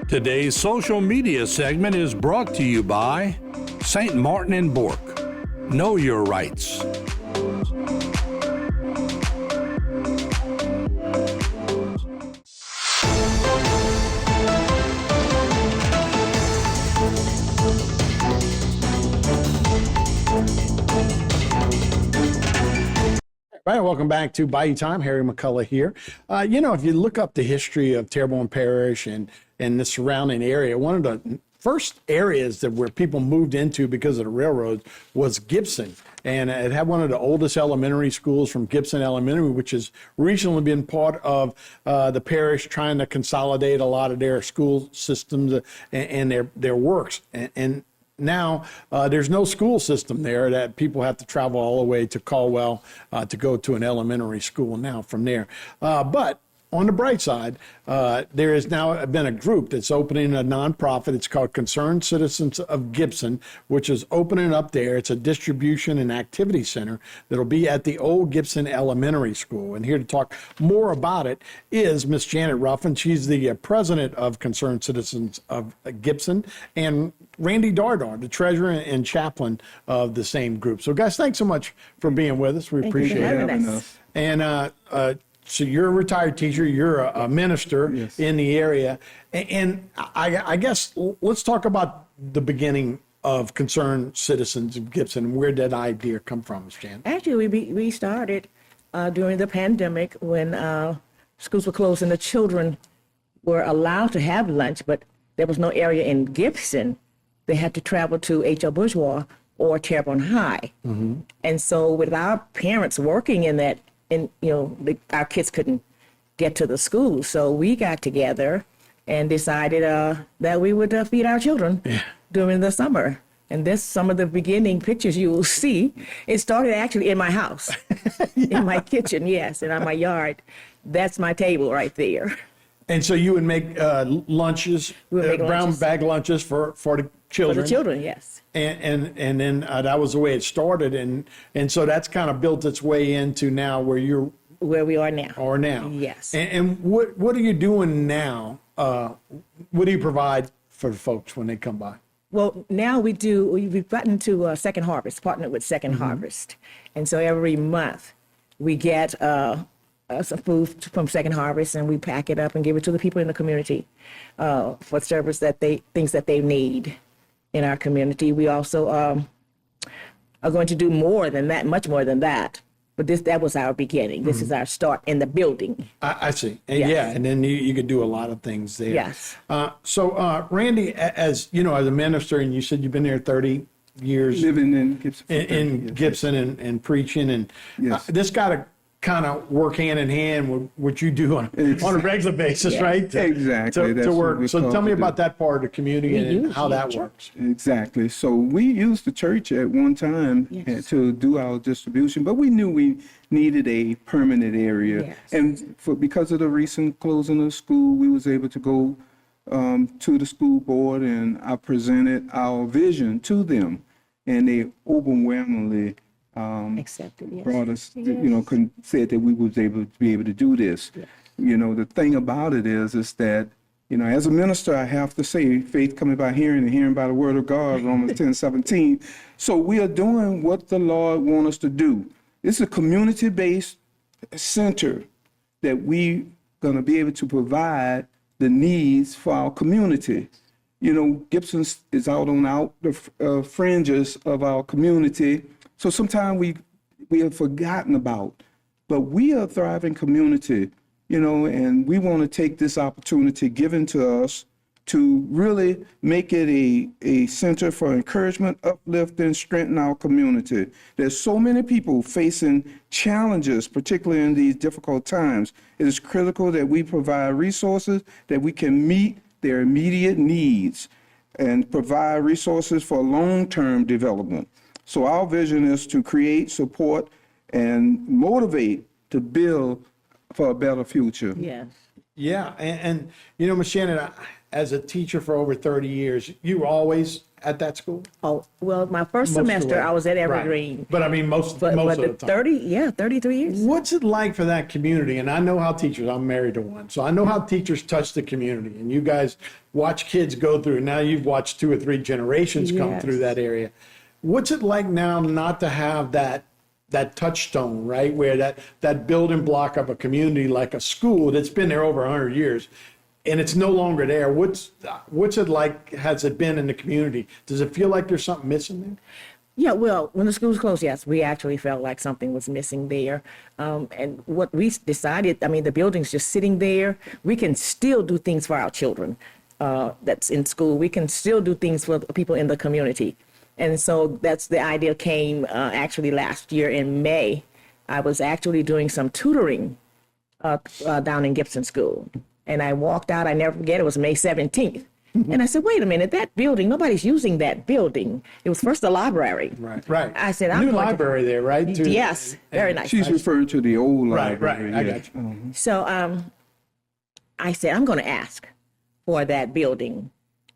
Today's social media segment is brought to you by St. Martin and Bourke. Know your rights. Right, welcome back to Bayou Time. Harry McCullough here. If you look up the history of Terrebonne Parish and the surrounding area, one of the first areas where people moved into because of the railroads was Gibson. And it had one of the oldest elementary schools from Gibson Elementary, which has recently been part of the parish trying to consolidate a lot of their school systems and their works. And now, there's no school system there that people have to travel all the way to Caldwell to go to an elementary school now from there. But on the bright side, there has now been a group that's opening a nonprofit. It's called Concerned Citizens of Gibson, which is opening up there. It's a distribution and activity center that'll be at the old Gibson Elementary School. And here to talk more about it is Miss Janet Ruffin. She's the president of Concerned Citizens of Gibson, and Randy Dardar, the treasurer and chaplain of the same group. So, guys, thanks so much for being with us. We appreciate it. And so you're a retired teacher, you're a minister in the area. And I guess let's talk about the beginning of Concerned Citizens of Gibson. Where did that idea come from, Ms. Jan? Actually, we started during the pandemic when schools were closed and the children were allowed to have lunch, but there was no area in Gibson. They had to travel to H.L. Bourgeois or Terrebonne High. Mm-hmm. And so with our parents working in that, our kids couldn't get to the school. So we got together and decided that we would feed our children during the summer. And this, some of the beginning pictures you will see, it started actually in my house, in my kitchen, yes, and on my yard. That's my table right there. And so you would make lunches, brown bag lunches for the children. For the children, yes. And then that was the way it started, and so that's kind of built its way into now where we are now. Or now, yes. And what are you doing now? What do you provide for the folks when they come by? Well, now we've gotten to Second Harvest, partnered with Second Harvest, and so every month we get some food from Second Harvest, and we pack it up and give it to the people in the community for service things that they need in our community. We also are going to do more than that, much more than that. But that was our beginning. This is our start in the building. I see. And yes. And then you could do a lot of things there. Yes. So Randy, as you know, as a minister, and you said you've been there 30 years. Living in Gibson. In Gibson and preaching. And this got to kind of work hand in hand with what you do on a regular basis, right? Exactly. To work. So tell me about that part of the community and how that works. Exactly. So we used the church at one time to do our distribution, but we knew we needed a permanent area. Yes. And because of the recent closing of school, we was able to go to the school board, and I presented our vision to them, and they overwhelmingly accepted, yes. brought us, said that we was able to be able to do this. Yes. The thing about it is that, as a minister, I have to say, faith coming by hearing and hearing by the word of God, Romans 10:17. So we are doing what the Lord wants us to do. It's a community-based center that we going to be able to provide the needs for our community. Gibson is out on the fringes of our community. So sometimes we have forgotten about, but we are a thriving community, and we want to take this opportunity given to us to really make it a center for encouragement, uplift, and strengthen our community. There's so many people facing challenges, particularly in these difficult times. It is critical that we provide resources that we can meet their immediate needs and provide resources for long-term development. So our vision is to create, support, and motivate to build for a better future. Yes. Yeah, and Ms. Shannon, as a teacher for over 30 years, you always at that school? Oh, well, my first Most of the semester, way. I was at Right. Evergreen. But I mean, most But of the the time. 33 years. What's it like for that community? And I know how teachers, I'm married to one, so I know how teachers touch the community. And you guys watch kids go through, now you've watched 2 or 3 generations come Yes. through that area. What's it like now not to have that touchstone, right? Where that building block of a community like a school that's been there over 100 years, and it's no longer there. What's it like, has it been in the community? Does it feel like there's something missing there? Yeah, well, when the schools closed, yes, we actually felt like something was missing there. And what we decided, I mean, the building's just sitting there. We can still do things for our children that's in school. We can still do things for people in the community. And so that's the idea came actually last year in May. I was actually doing some tutoring down in Gibson School. And I walked out, I never forget, it was May 17th. And I said, wait a minute, that building, nobody's using that building. It was first the library. Right. I said, I'm New going library there, right? to... Yes, very nice. She's referring to the old Right, library. I yeah. got you. So I said, I'm going to ask for that building.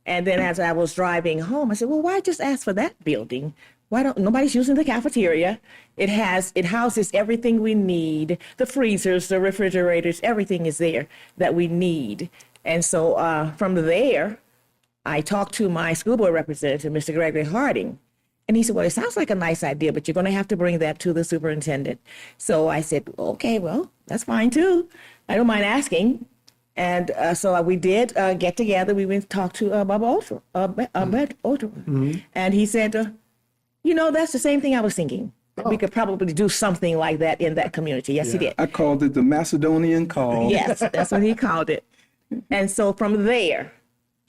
And then as I was driving home, I said, well, why just ask for that building? Why don't, nobody's using the cafeteria. It houses everything we need, the freezers, the refrigerators, everything is there that we need. And so from there, I talked to my school board representative, Mr. Gregory Harding, and he said, well, it sounds like a nice idea, but you're going to have to bring that to the superintendent. So I said, okay, well, that's fine too. I don't mind asking. And so we did get together. We went to talk to Bob Otter, and he said, you know, that's the same thing I was thinking. We could probably do something like that in that community. Yes, he did. I called it the Macedonian call. Yes, that's what he called it. And so from there,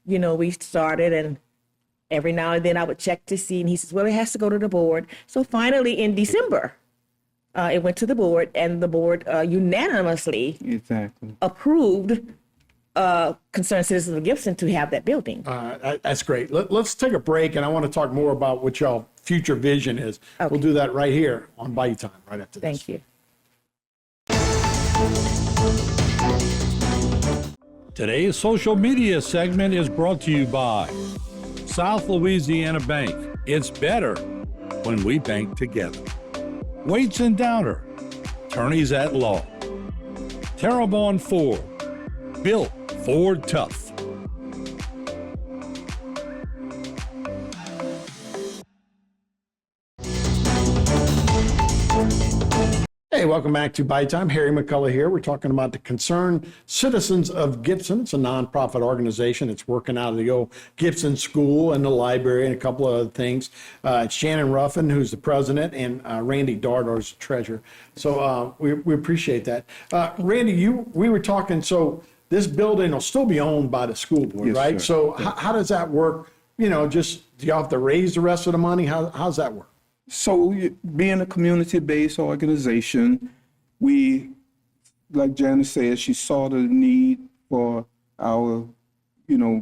you know, we started, and every now and then I would check to see, and he says, well, it has to go to the board. So finally in December, it went to the board, and the board unanimously Exactly. approved Concerned Citizens of Gibson to have that building. That's great. Let's take a break, and I want to talk more about what y'all future vision is. Okay. We'll do that right here on Bayou Time, right after this. Thank you. Today's social media segment is brought to you by South Louisiana Bank. It's better when we bank together. Waits and Downer, attorneys at law. Terrebonne Ford, built Ford tough. Hey, welcome back to Bayou Time. Harry McCullough here. We're talking about the Concerned Citizens of Gibson. It's a nonprofit organization. It's working out of the old Gibson School and the library and a couple of other things. It's Shannon Ruffin, who's the president, and Randy Dardar's the treasurer. So we appreciate that. Randy, we were talking, so this building will still be owned by the school board, Yes, right? sir. So how does that work? You know, just do you have to raise the rest of the money? How's that work? So being a community-based organization, we, like Janice said, she saw the need for our,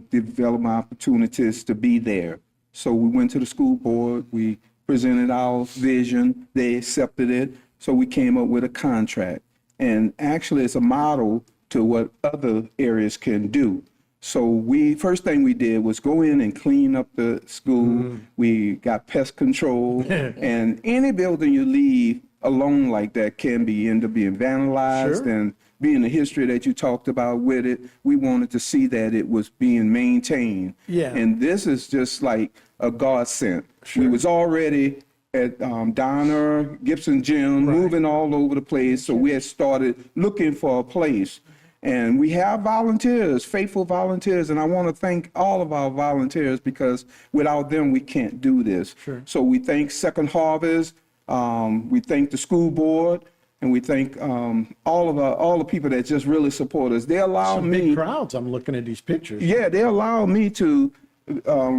development opportunities to be there. So we went to the school board, we presented our vision, they accepted it, so we came up with a contract. And actually it's a model to what other areas can do. So first thing we did was go in and clean up the school. We got pest control, and any building you leave alone like that can end up being vandalized. Sure. And being the history that you talked about with it, we wanted to see that it was being maintained. Yeah. And this is just like a godsend. We was already at Donner, Gibson Gym, moving all over the place. So we had started looking for a place. And we have volunteers, faithful volunteers, and I want to thank all of our volunteers because without them, we can't do this. Sure. So we thank Second Harvest, we thank the school board, and we thank all the people that just really support us. They allow Some me, big crowds. I'm looking at these pictures. yeah, they allow me to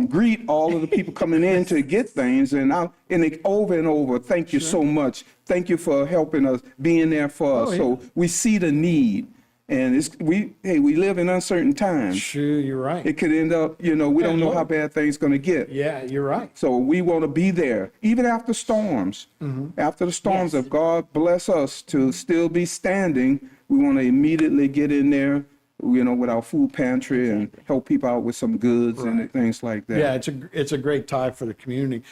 greet all of the people coming in to get things, and over and over. Thank you so much. Thank you for helping us, being there for us. yeah. So we see the need. And we live in uncertain times. Sure, you're right. It could end up, we don't know how bad things going to get. Yeah, you're right. So we want to be there, even after storms. After the storms, Yes. if God bless us to still be standing, we want to immediately get in there, with our food pantry and help people out with some goods and things like that. Yeah, it's a great tie for the community.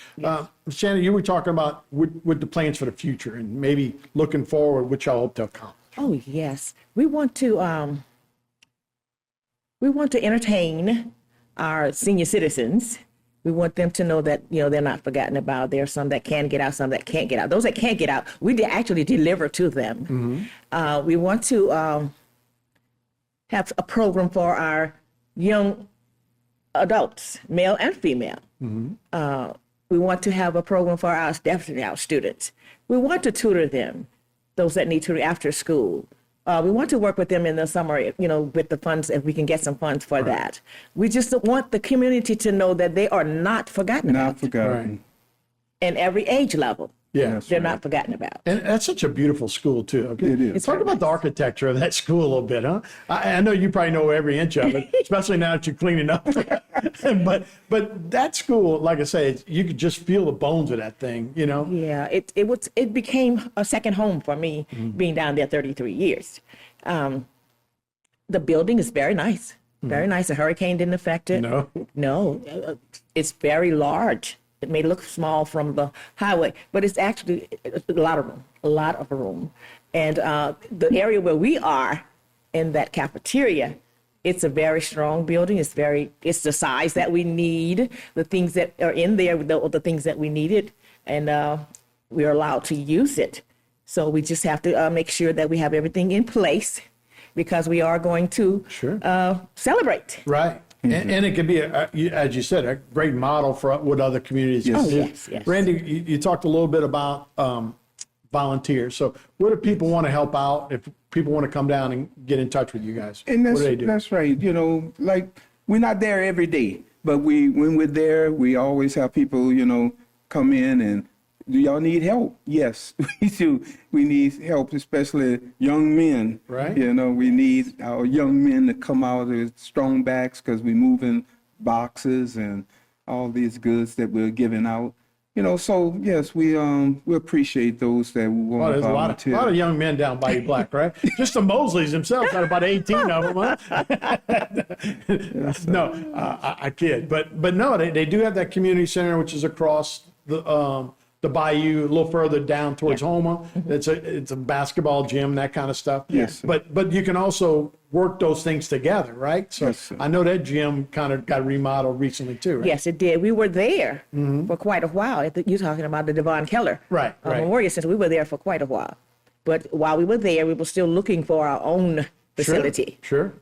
Shannon, you were talking about with the plans for the future and maybe looking forward, which y'all hope to accomplish. Oh, yes. We want to entertain our senior citizens. We want them to know that, they're not forgotten about. There are some that can get out, some that can't get out. Those that can't get out, we actually deliver to them. We want to have a program for our young adults, male and female. We want to have a program for definitely our students. We want to tutor them, those that need tutoring after school. We want to work with them in the summer, with the funds, if we can get some funds for that. We just want the community to know that they are not forgotten about. Not forgotten. In every age level. Yeah, They're not forgotten about. and that's such a beautiful school too. Okay, It is. Talk about the architecture of that school a little bit, huh? I know you probably know every inch of it, especially now that you're cleaning up. but that school, like I say, you could just feel the bones of that thing. Yeah, it became a second home for me, being down there 33 years. The building is very nice, very nice. A hurricane didn't affect it. No, it's very large. It may look small from the highway, but it's actually a lot of room. And the area where we are in that cafeteria, it's a very strong building. It's the size that we need, the things that are in there, the things that we needed, and we're allowed to use it. So we just have to make sure that we have everything in place, because we are going to celebrate. Right. And it can be, as you said, a great model for what other communities can do. Yes. Randy, you talked a little bit about volunteers. So what do people want to help out if people want to come down and get in touch with you guys? And what do they do? that's right. Like, we're not there every day, but when we're there, we always have people, come in and, do y'all need help? Yes, we do. We need help, especially young men. Right. We need our young men to come out with strong backs, because we're moving boxes and all these goods that we're giving out. So yes, we appreciate those that want to There's volunteer. a lot of young men down Bayou Black, right? Just the Mosleys themselves got about 18 of them. Huh? No, I kid. But no, they do have that community center, which is across the Bayou, a little further down towards Houma. It's a basketball gym, that kind of stuff. Yes, sir. But you can also work those things together, right? So Yes, sir. I know that gym kind of got remodeled recently too, right? Yes, it did. We were there for quite a while. You're talking about the Devon Keller Right. Memorial Center. We were there for quite a while. But while we were there, we were still looking for our own facility. Sure.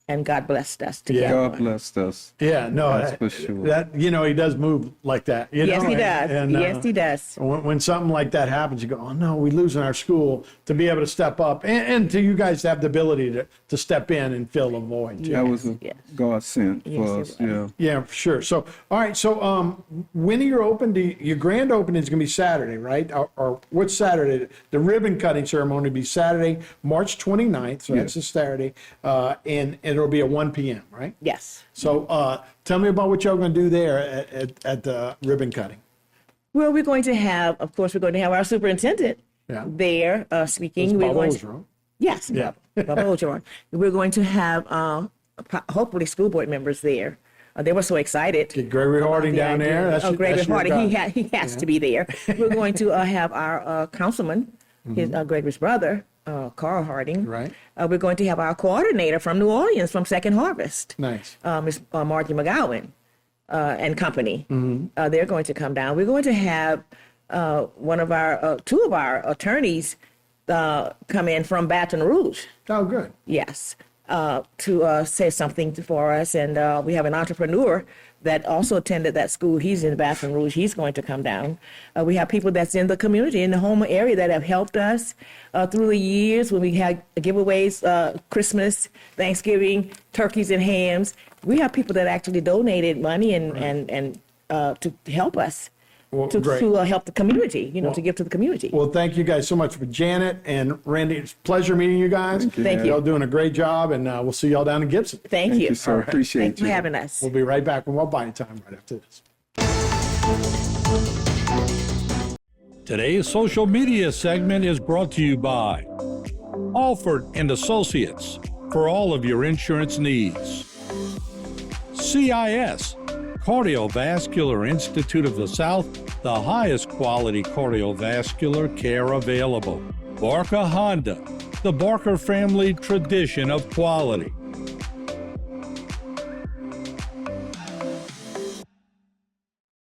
And God blessed us to get God one. blessed us. Yeah, no, That's for sure. That he does move like that. Yes, he does. Yes, he does. When something like that happens, you go, oh no, we're losing our school. To be able to step up and to you guys to have the ability to step in and fill a void. Too. That was a Yes. God sent Yes, for it us. was. Yeah. Yeah, for sure. So, all right. So, when are you open? Your grand opening is going to be Saturday, right? Or what's Saturday? The ribbon cutting ceremony will be Saturday, March 29th. So that's a Saturday. And it'll be at 1 p.m., right? Yes. So, tell me about what y'all going to do there at the ribbon cutting. Well, we're going to have our superintendent there speaking. We're going to, yes. Yeah. Bob Ogeron. We're going to have hopefully school board members there. They were so excited. Get Gregory Harding the down idea. there. Gregory that's your Harding, guy. he has to be there. We're going to have our councilman, Gregory's brother, Carl Harding. Right. We're going to have our coordinator from New Orleans, from Second Harvest. Nice. Miss Margie McGowan and company. They're going to come down. We're going to have two of our attorneys come in from Baton Rouge. Oh, good. Yes, to say something for us. And we have an entrepreneur that also attended that school. He's in Baton Rouge. He's going to come down. We have people that's in the community, in the Houma area, that have helped us through the years when we had giveaways, Christmas, Thanksgiving, turkeys and hams. We have people that actually donated money and to help us. Well, To great. help the community, to give to the community. Well, thank you guys so much for Janet and Randy. It's a pleasure meeting you guys. Thank you. Y'all doing a great job, and we'll see y'all down in Gibson. Thank you. sir. All right. Appreciate Thanks you. for having us. We'll be right back with more Buying Time right after this. Today's social media segment is brought to you by Alford and Associates, for all of your insurance needs. CIS, Cardiovascular Institute of the South, the highest quality cardiovascular care available. Barker Honda, the Barker family tradition of quality.